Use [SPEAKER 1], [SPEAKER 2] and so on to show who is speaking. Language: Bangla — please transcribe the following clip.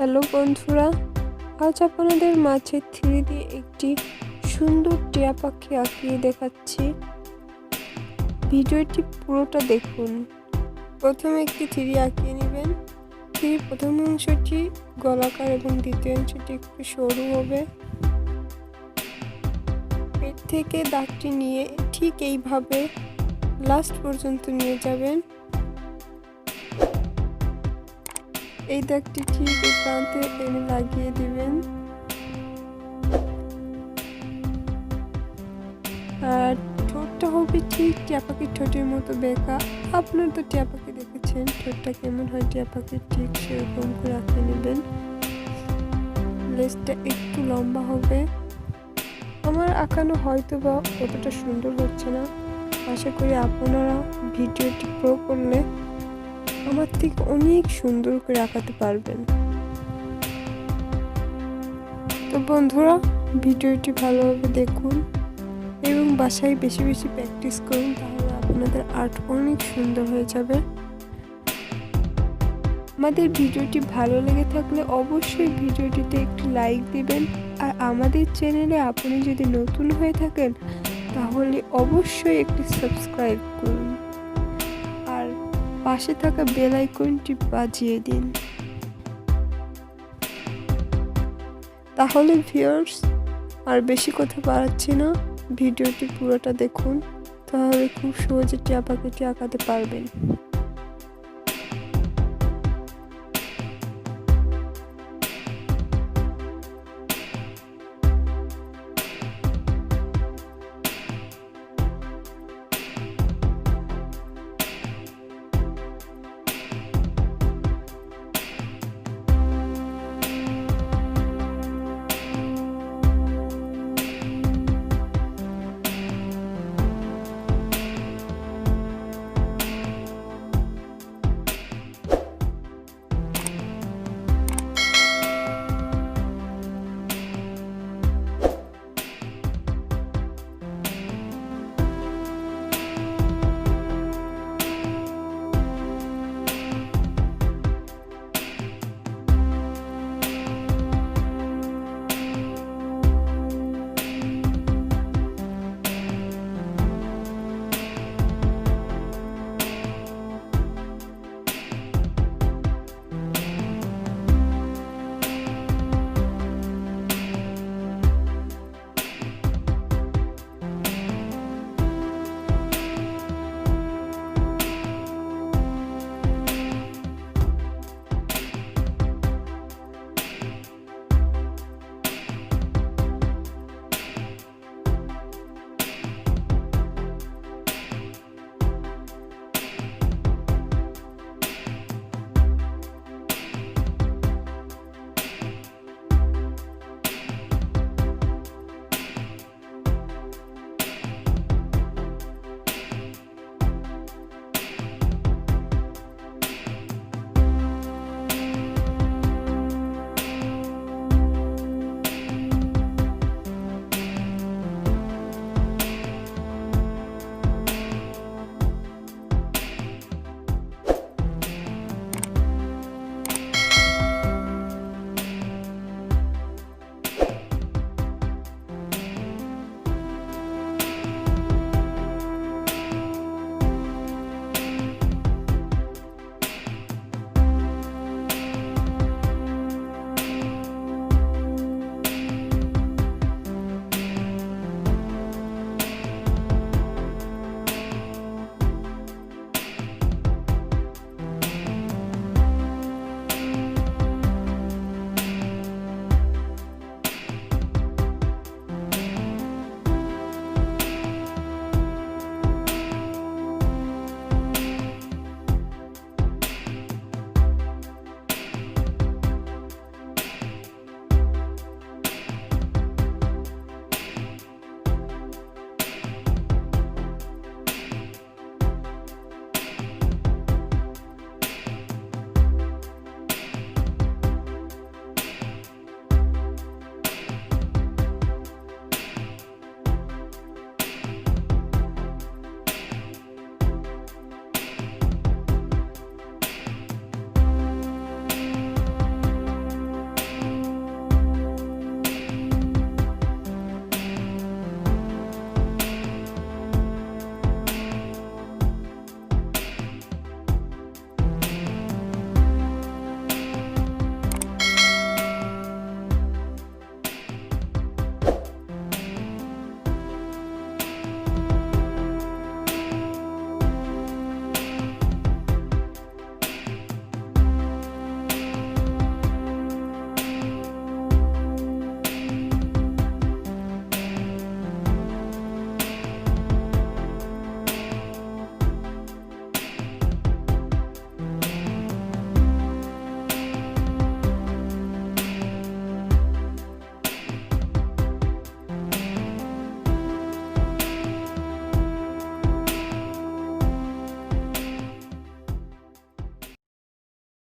[SPEAKER 1] হ্যালো বন্ধুরা, আজ আপনাদের মাঝে 3D একটি সুন্দর টিয়া পাখি আঁকিয়ে দেখাচ্ছি। ভিডিওটি পুরোটা দেখুন। প্রথমে একটি 3D আঁকিয়ে নেবেন। 3D প্রথম অংশটি গোলাকার এবং দ্বিতীয় অংশটি একটু সরু হবে। পেট থেকে দাগটি নিয়ে ঠিক এইভাবে লাস্ট পর্যন্ত নিয়ে যাবেন। এই দাগটি ঠিক এই প্রান্তে এনে লাগিয়ে দিবেন। আর ঠোঁটটা হবে ঠিক টিয়া পাখির ঠোঁটের মতো বেঁকা। আপনার তো টিয়া পাখি দেখেছেন ঠোঁটটা কেমন হয়, টিয়া পাখির ঠিক সেরকম করে আঁকে নেবেন। লেজটা একটু লম্বা হবে। আমার আঁকানো হয়তো বা অতটা সুন্দর হচ্ছে না, আশা করি আপনারা ভিডিওটি প্রো করলে আমার থেকে অনেক সুন্দর করে আঁকাতে পারবেন। তো বন্ধুরা, ভিডিওটি ভালোভাবে দেখুন এবং বাসায় বেশি বেশি প্র্যাকটিস করুন, তাহলে আপনাদের আর্ট অনেক সুন্দর হয়ে যাবে। আমাদের ভিডিওটি ভালো লেগে থাকলে অবশ্যই ভিডিওটিতে একটি লাইক দিবেন। আর আমাদের চ্যানেলে আপনি যদি নতুন হয়ে থাকেন তাহলে অবশ্যই একটি সাবস্ক্রাইব করুন আর পাশে থাকা বেল আইকনটি বাজিয়ে দিন। তাহলে ভিউয়ার্স, আর বেশি কথা বাড়াচ্ছি না, ভিডিওটি পুরোটা দেখুন, তাহলে খুব সহজে টিয়া পাখিটি আঁকাতে পারবেন।